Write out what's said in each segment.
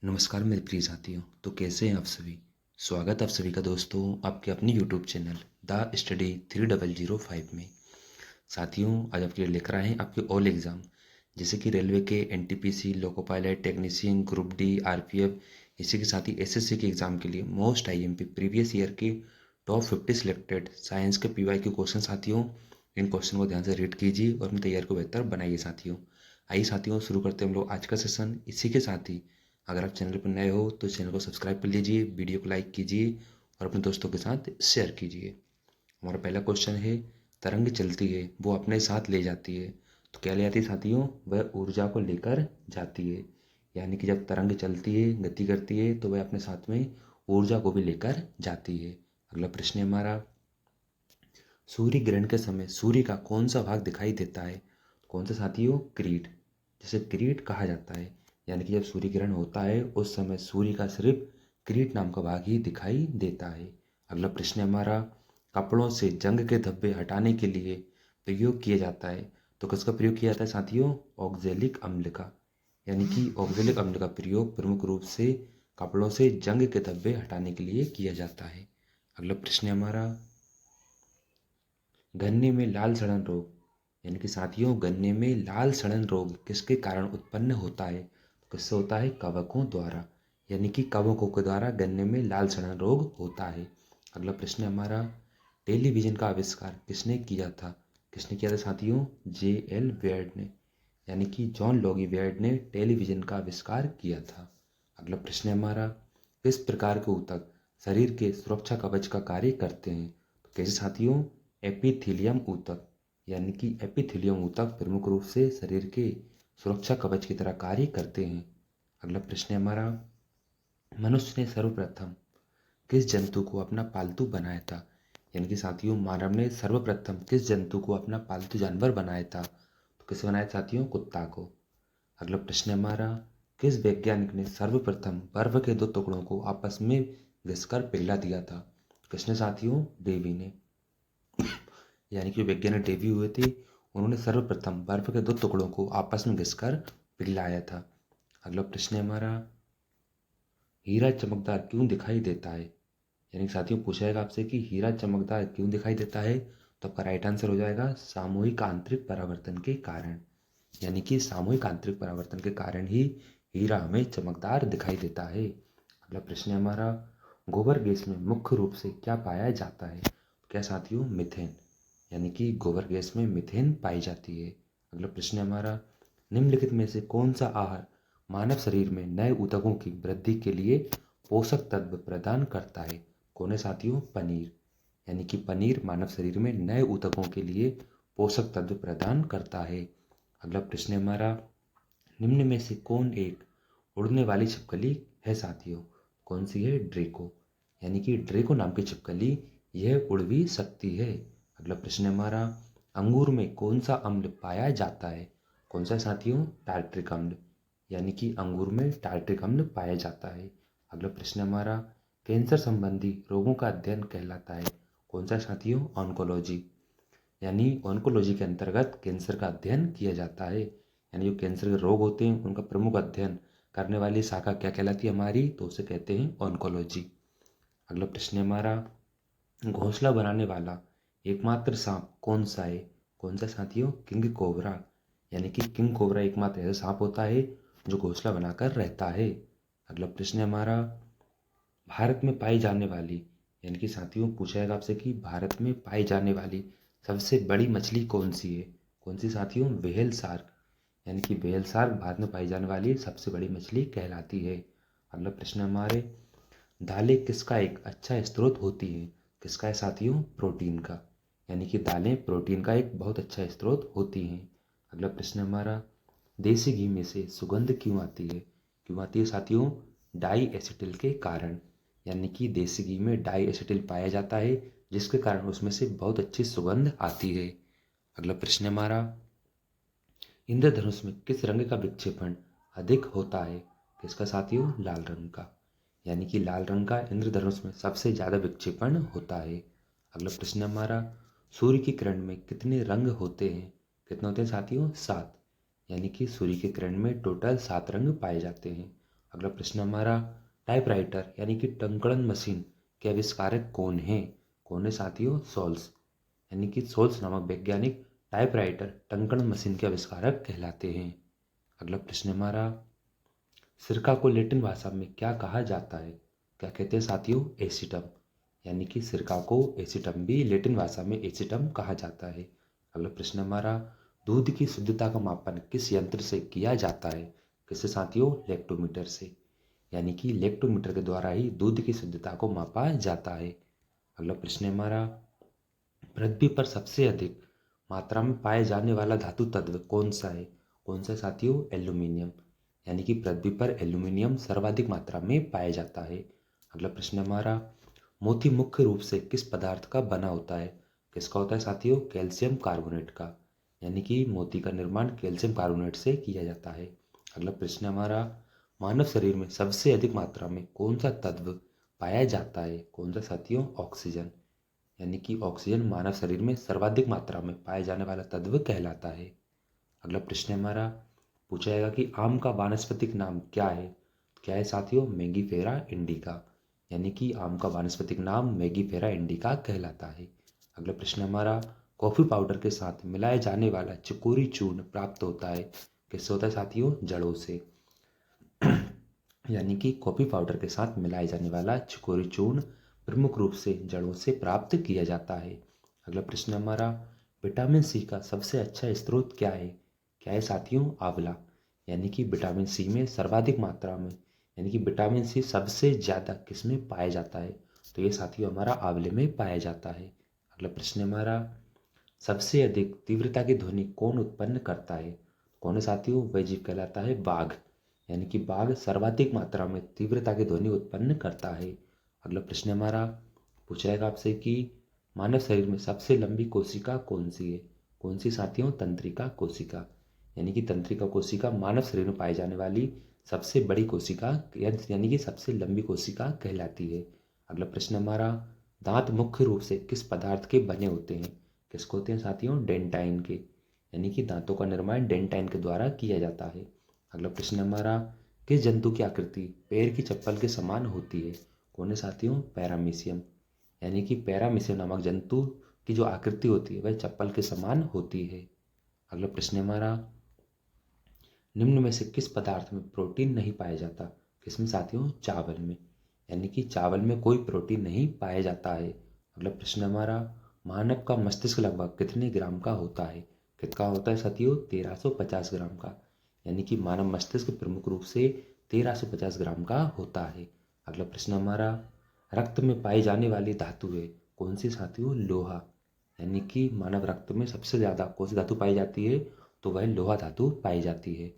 नमस्कार मेरे प्रिय साथियों। तो कैसे हैं आप सभी। स्वागत आप सभी का दोस्तों आपके अपनी यूट्यूब चैनल द स्टडी 3005 में। साथियों, आज आपके लिए लेकर आए हैं आपके ऑल एग्ज़ाम, जैसे कि रेलवे के NTPC, loco pilot, technician, group D, RPF, इसी के साथ ही एसएससी के एग्ज़ाम के लिए मोस्ट आईएमपी प्रीवियस ईयर के टॉप 50 सिलेक्टेड साइंस के पीवाई के क्वेश्चन। साथियों, इन क्वेश्चन को ध्यान से रीड कीजिए और अपनी तैयारी को बेहतर बनाइए। साथियों, आइए साथियों शुरू करते हैं हम लोग आज का सेशन। इसी के साथ ही अगर आप चैनल पर नए हो तो चैनल को सब्सक्राइब कर लीजिए, वीडियो को लाइक कीजिए और अपने दोस्तों के साथ शेयर कीजिए। हमारा पहला क्वेश्चन है, तरंग चलती है वो अपने साथ ले जाती है। तो क्या ले जाती है साथियों? वह ऊर्जा को लेकर जाती है। यानी कि जब तरंग चलती है, गति करती है, तो वह अपने साथ में ऊर्जा को भी लेकर जाती है। अगला प्रश्न है हमारा, सूर्य ग्रहण के समय सूर्य का कौन सा भाग दिखाई देता है? कौन सा साथियों? किरीट, जिसे किरीट कहा जाता है। यानी कि जब सूर्य ग्रहण होता है उस समय सूर्य का सिर्फ किरीट नाम का भाग ही दिखाई देता है। अगला प्रश्न है हमारा, कपड़ों से जंग के धब्बे हटाने के लिए प्रयोग किया जाता है। तो किसका प्रयोग किया जाता है साथियों? ऑक्जेलिक अम्ल का। यानी कि ऑक्जेलिक अम्ल का प्रयोग प्रमुख रूप से कपड़ों से जंग के धब्बे हटाने के लिए किया जाता है। अगला प्रश्न है हमारा, गन्ने में लाल सड़न रोग, यानी कि साथियों गन्ने में लाल सड़न रोग किसके कारण उत्पन्न होता है? किससे होता है? कवकों द्वारा। यानी कि कवकों के द्वारा गन्ने में लाल सड़न रोग होता है। अगला प्रश्न है हमारा, टेलीविजन का आविष्कार किसने किया था? किसने किया था साथियों? J.L. वेयर्ड ने। यानी कि जॉन लॉगी वेयर्ड ने टेलीविजन का आविष्कार किया था। अगला प्रश्न है हमारा, किस प्रकार के ऊतक शरीर के सुरक्षा कवच का कार्य करते हैं? तो कैसे साथियों? एपिथीलियम ऊतक। यानी कि एपिथीलियम ऊतक प्रमुख रूप से शरीर के सुरक्षा कवच की तरह कार्य करते हैं। अगला प्रश्न है हमारा, मनुष्य ने सर्वप्रथम किस जंतु को अपना पालतू बनाया था? यानी कि साथियों मानव ने सर्वप्रथम किस जंतु को अपना पालतू जानवर बनाया था? तो किसे बनाया साथियों? कुत्ता को। अगला प्रश्न है हमारा, किस वैज्ञानिक ने सर्वप्रथम बर्फ के दो टुकड़ों को आपस में घिसकर पिघला दिया था? किसने साथियों? डेवी ने। यानी कि वैज्ञानिक डेवी हुए थे, उन्होंने सर्वप्रथम बर्फ के दो टुकड़ों को आपस में घिसकर पिघलाया था। अगला प्रश्न है हमारा, हीरा चमकदार क्यों दिखाई देता है? यानी साथियों पूछा जाएगा आपसे कि हीरा चमकदार क्यों दिखाई देता है, तो आपका राइट आंसर हो जाएगा सामूहिक आंतरिक परावर्तन के कारण। यानी कि सामूहिक आंतरिक परावर्तन के कारण ही हीरा हमें चमकदार दिखाई देता है। अगला प्रश्न है हमारा, गोबर गैस में मुख्य रूप से क्या पाया जाता है? क्या साथियों? मिथेन। यानी कि गोबर गैस में मिथेन पाई जाती है। अगला प्रश्न है हमारा, निम्नलिखित में से कौन सा आहार मानव शरीर में नए ऊतकों की वृद्धि के लिए पोषक तत्व प्रदान करता है? कौन है साथियों? पनीर। यानी कि पनीर मानव शरीर में नए ऊतकों के लिए पोषक तत्व प्रदान करता है। अगला प्रश्न है हमारा, निम्न में से कौन एक उड़ने वाली छिपकली है साथियों? कौन सी है? ड्रेको। यानी कि ड्रेको नाम की छिपकली यह उड़ भी सकती है। अगला प्रश्न है हमारा, अंगूर में कौन सा अम्ल पाया जाता है? कौन सा साथियों? टार्ट्रिक अम्ल। यानी कि अंगूर में टार्ट्रिक अम्ल पाया जाता है। अगला प्रश्न है हमारा, कैंसर संबंधी रोगों का अध्ययन कहलाता है? कौन सा साथियों? ऑन्कोलॉजी। यानी ऑन्कोलॉजी के अंतर्गत कैंसर का अध्ययन किया जाता है। यानी जो कैंसर के रोग होते हैं उनका प्रमुख अध्ययन करने वाली शाखा क्या कहलाती है हमारी? तो उसे कहते हैं ऑन्कोलॉजी। अगला प्रश्न है हमारा, घोंसला बनाने वाला एकमात्र सांप कौन सा है? कौन सा साथियों? King cobra. यानी कि किंग कोबरा एकमात्र ऐसा सांप होता है जो घोंसला बनाकर रहता है। अगला प्रश्न है हमारा, भारत में पाई जाने वाली, यानी कि साथियों पूछा जाएगा आपसे कि भारत में पाई जाने वाली सबसे बड़ी मछली कौन सी है? कौन सी साथियों? Whale shark. यानी कि व्हेल शार्क भारत में पाई जाने वाली सबसे बड़ी मछली कहलाती है। अगला प्रश्न है हमारे, दालें किसका एक अच्छा स्रोत होती है? किसका है साथियों? प्रोटीन का। यानी कि दालें प्रोटीन का एक बहुत अच्छा स्रोत होती हैं। अगला प्रश्न है हमारा, देसी घी में से सुगंध क्यों आती है? क्यों आती है साथियों? डाई एसिटिल के कारण। यानी कि देसी घी में डाई एसिटिल पाया जाता है जिसके कारण उसमें से बहुत अच्छी सुगंध आती है। अगला प्रश्न है हमारा, इंद्रधनुष में किस रंग का विक्षेपण अधिक होता है? किसका साथियों? लाल रंग का। यानी कि लाल रंग का इंद्रधनुष में सबसे ज़्यादा विक्षेपण होता है। अगला प्रश्न है हमारा, सूर्य की किरण में कितने रंग होते हैं? कितने होते हैं साथियों? 7। यानी कि सूर्य की किरण में टोटल 7 रंग पाए जाते हैं। अगला प्रश्न हमारा, टाइपराइटर यानी कि टंकणन मशीन के आविष्कारक कौन है? कौन है साथियों? सोल्स, यानी कि सोल्स नामक वैज्ञानिक टाइपराइटर टंकणन मशीन के आविष्कारक कहलाते हैं। अगला प्रश्न हमारा, सिरका को लैटिन भाषा में क्या कहा जाता है? क्या कहते हैं साथियों? एसिटम, यानी कि सिरका को एसिटम भी लैटिन भाषा में एसिटम कहा जाता है। अगला प्रश्न हमारा, दूध की शुद्धता का मापन किस यंत्र से किया जाता है? किससे साथियों? लैक्टोमीटर से, यानी कि लैक्टोमीटर के द्वारा ही दूध की शुद्धता को मापा जाता है। अगला प्रश्न हमारा, पृथ्वी पर सबसे अधिक मात्रा में पाए जाने वाला धातु तत्व कौन सा है? कौन सा साथियों? एल्यूमिनियम, यानी कि पृथ्वी पर एल्यूमिनियम सर्वाधिक मात्रा में पाया जाता है। अगला प्रश्न हमारा, मोती मुख्य रूप से किस पदार्थ का बना होता है? किसका होता है साथियों? कैल्शियम कार्बोनेट का, यानी कि मोती का निर्माण कैल्शियम कार्बोनेट से किया जाता है। अगला प्रश्न हमारा, मानव शरीर में सबसे अधिक मात्रा में कौन सा तत्व पाया जाता है? कौन सा साथियों? ऑक्सीजन, यानी कि ऑक्सीजन मानव शरीर में सर्वाधिक मात्रा में पाए जाने वाला तत्व कहलाता है। अगला प्रश्न हमारा, पूछा जाएगा कि आम का वानस्पतिक नाम क्या है? क्या है साथियों? मैंगीफेरा इंडिका, यानी कि आम का वानस्पतिक नाम मैंगीफेरा इंडिका कहलाता है। अगला प्रश्न हमारा, कॉफी पाउडर के साथ मिलाए जाने वाला चिकोरी चूर्ण प्राप्त होता है? किससे होता है साथियों? जड़ों से, यानी कि कॉफी पाउडर के साथ मिलाए जाने वाला चिकोरी चूर्ण प्रमुख रूप से जड़ों से प्राप्त किया जाता है। अगला प्रश्न हमारा, विटामिन सी का सबसे अच्छा स्रोत क्या है? क्या है साथियों? आंवला, यानी कि विटामिन सी में सर्वाधिक मात्रा में, यानी कि विटामिन सी सबसे ज़्यादा किसमें पाया जाता है? तो ये साथियों हमारा आंवले में पाया जाता है। अगला प्रश्न हमारा, सबसे अधिक तीव्रता की ध्वनि कौन उत्पन्न करता है? कौन है साथियों? वह जीव कहलाता है बाघ, यानी कि बाघ सर्वाधिक मात्रा में तीव्रता की ध्वनि उत्पन्न करता है। अगला प्रश्न हमारा, पूछा जाएगा आपसे कि मानव शरीर में सबसे लंबी कोशिका कौन सी है? कौन सी साथियों? तंत्रिका कोशिका, यानी कि तंत्रिका कोशिका मानव शरीर में पाई जाने वाली सबसे बड़ी कोशिका यानी कि सबसे लंबी कोशिका कहलाती है। अगला प्रश्न हमारा, दांत मुख्य रूप से किस पदार्थ के बने होते हैं? किसको होते हैं साथियों? डेंटाइन के, यानी कि दांतों का निर्माण डेंटाइन के द्वारा किया जाता है। अगला प्रश्न हमारा, किस जंतु की आकृति पैर की चप्पल के समान होती है? कौन है साथियों? पैरामीशियम, यानी कि पैरामीशियम नामक जंतु की जो आकृति होती है वह चप्पल के समान होती है। अगला प्रश्न हमारा, निम्न में से किस पदार्थ में प्रोटीन नहीं पाया जाता? किसमें साथियों? चावल में, यानी कि चावल में कोई प्रोटीन नहीं पाया जाता है। अगला प्रश्न हमारा, मानव का मस्तिष्क लगभग कितने ग्राम का होता है? कितना होता है साथियों? 1350 ग्राम का, यानी कि मानव मस्तिष्क प्रमुख रूप से 1350 ग्राम का होता है। अगला प्रश्न हमारा, रक्त में पाई जाने वाली धातु है कौन सी साथियों? लोहा, यानी कि मानव रक्त में सबसे ज़्यादा कौन सी धातु पाई जाती है? तो वह लोहा धातु पाई जाती है।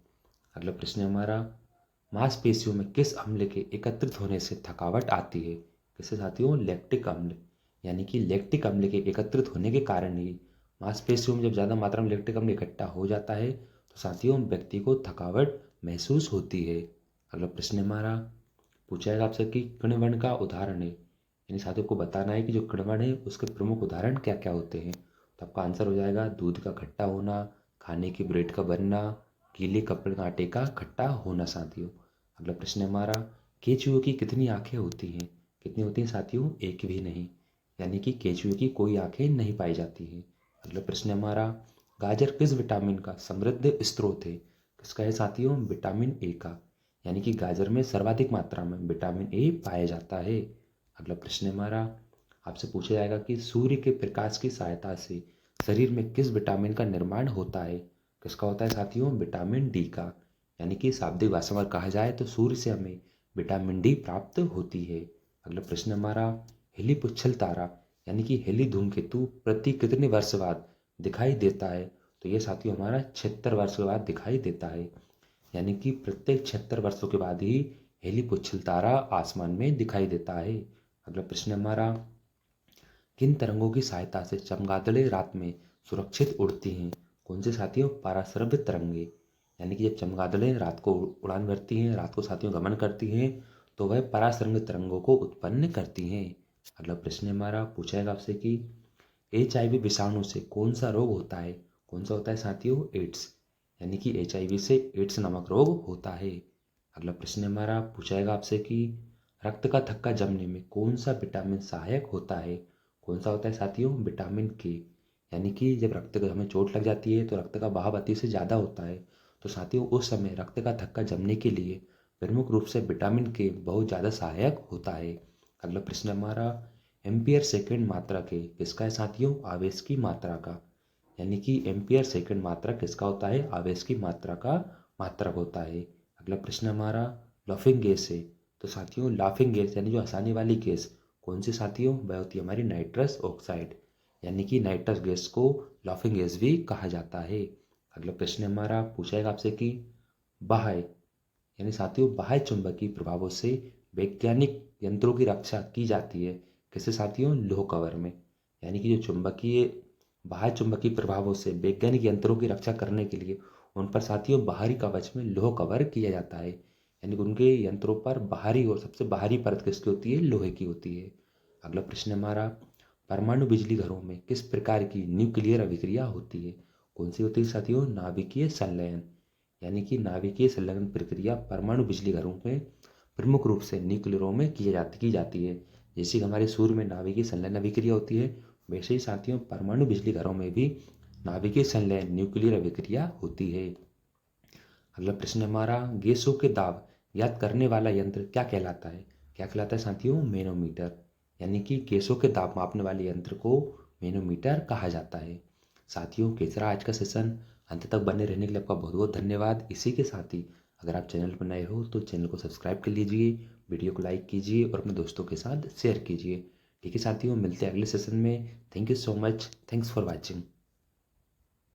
अगला प्रश्न हमारा, मांसपेशियों में किस अम्ल के एकत्रित होने से थकावट आती है? किससे साथियों? लैक्टिक अम्ल, यानी कि लैक्टिक अम्ल के एकत्रित होने के कारण ही मांसपेशियों में जब ज़्यादा मात्रा में लैक्टिक अम्ल इकट्ठा हो जाता है तो साथियों व्यक्ति को थकावट महसूस होती है। अगला प्रश्न हमारा, पूछा जाएगा आपसे कि किण्वन का उदाहरण है, यानी साथियों को बताना है कि जो किण्वन है उसके प्रमुख उदाहरण क्या क्या होते हैं। तो आपका आंसर हो जाएगा दूध का खट्टा होना, खाने की ब्रेड का बनना, गीले कपड़े का आटे का खट्टा होना साथियों। अगला प्रश्न हमारा, केचुओं की कितनी आंखें होती हैं? कितनी होती हैं साथियों? एक भी नहीं, यानी कि केचुओं की कोई आंखें नहीं पाई जाती हैं। अगला प्रश्न हमारा, गाजर किस विटामिन का समृद्ध स्रोत है? किसका है साथियों? विटामिन ए का, यानी कि गाजर में सर्वाधिक मात्रा में विटामिन ए पाया जाता है। अगला प्रश्न हमारा, आपसे पूछा जाएगा कि सूर्य के प्रकाश की सहायता से शरीर में किस विटामिन का निर्माण होता है? किसका होता है साथियों? विटामिन डी का, यानी कि शाब्दिक भाषा में कहा जाए तो सूर्य से हमें विटामिन डी प्राप्त होती है। अगला प्रश्न हमारा, हेली पुच्छल तारा यानी कि हेली धूमकेतु प्रति कितने वर्ष बाद दिखाई देता है? तो ये साथियों हमारा 76 वर्ष के बाद दिखाई देता है, यानी कि प्रत्येक 76 वर्षों के बाद ही हेली पुच्छल तारा आसमान में दिखाई देता है। अगला प्रश्न हमारा, किन तरंगों की सहायता से चमगादड़ें रात में सुरक्षित उड़ती हैं? कौन से साथियों? पराश्रव्य तरंगे, यानी कि जब चमगादड़ें रात को उड़ान भरती हैं, रात को साथियों गमन करती हैं तो वह पराश्रव्य तरंगों को उत्पन्न करती हैं। अगला प्रश्न हमारा, पूछेगा आपसे कि HIV विषाणु से कौन सा रोग होता है? कौन सा होता है साथियों? एड्स, यानी कि HIV से एड्स नामक रोग होता है। अगला प्रश्न हमारा पूछा जाएगा आपसे कि रक्त का थक्का जमने में कौन सा विटामिन सहायक होता है। कौन सा होता है साथियों, विटामिन के। यानी कि जब रक्त का हमें चोट लग जाती है तो रक्त का बहाव अति से ज़्यादा होता है, तो साथियों उस समय रक्त का थक्का जमने के लिए प्रमुख रूप से विटामिन के बहुत ज़्यादा सहायक होता है। अगला प्रश्न हमारा एम्पियर सेकेंड मात्रा के किसका है साथियों, आवेश की मात्रा का। यानी कि एम्पियर सेकेंड मात्रा किसका होता है, आवेश की मात्रा का मात्रक होता है। अगला प्रश्न हमारा लाफिंग गैस है, तो साथियों लाफिंग गैस यानी जो हंसाने वाली गैस कौन सी साथियों, वह होती है हमारी नाइट्रस ऑक्साइड। यानी कि नाइट्रस गैस को लाफिंग गैस भी कहा जाता है। अगला प्रश्न हमारा पूछेगा आपसे कि बाह्य यानी साथियों बाह्य चुंबकीय प्रभावों से वैज्ञानिक यंत्रों की रक्षा की जाती है किससे साथियों, लोह कवर में। यानी कि जो चुंबकीय बाह्य चुंबकीय प्रभावों से वैज्ञानिक यंत्रों की रक्षा करने के लिए उन पर साथियों बाहरी कवच में लोह कवर किया जाता है। यानी कि उनके यंत्रों पर बाहरी और सबसे बाहरी परत किसकी होती है, लोहे की होती है। अगला प्रश्न हमारा परमाणु बिजली घरों में किस प्रकार की न्यूक्लियर अभिक्रिया होती है। कौन सी होती है साथियों, नाभिकीय संलयन। यानी कि नाभिकीय संलयन प्रक्रिया परमाणु बिजली घरों में प्रमुख रूप से न्यूक्लियरों में की जाती है। जैसे कि हमारे सूर्य में नाभिकीय संलयन अभिक्रिया होती है, वैसे ही साथियों परमाणु बिजली घरों में भी नाभिकीय संलयन न्यूक्लियर अभिक्रिया होती है। अगला प्रश्न हमारा गैसों के दाब ज्ञात करने वाला यंत्र क्या कहलाता है। क्या कहलाता है साथियों, मैनोमीटर। यानी कि गैसों के दाब मापने वाले यंत्र को मैनोमीटर कहा जाता है। साथियों कैसा रहा आज का सेशन, अंत तक बने रहने के लिए आपका बहुत बहुत धन्यवाद। इसी के साथ ही अगर आप चैनल पर नए हो तो चैनल को सब्सक्राइब कर लीजिए, वीडियो को लाइक कीजिए और अपने दोस्तों के साथ शेयर कीजिए। ठीक है साथियों, मिलते हैं अगले सेशन में। Thank you so much, thanks for watching.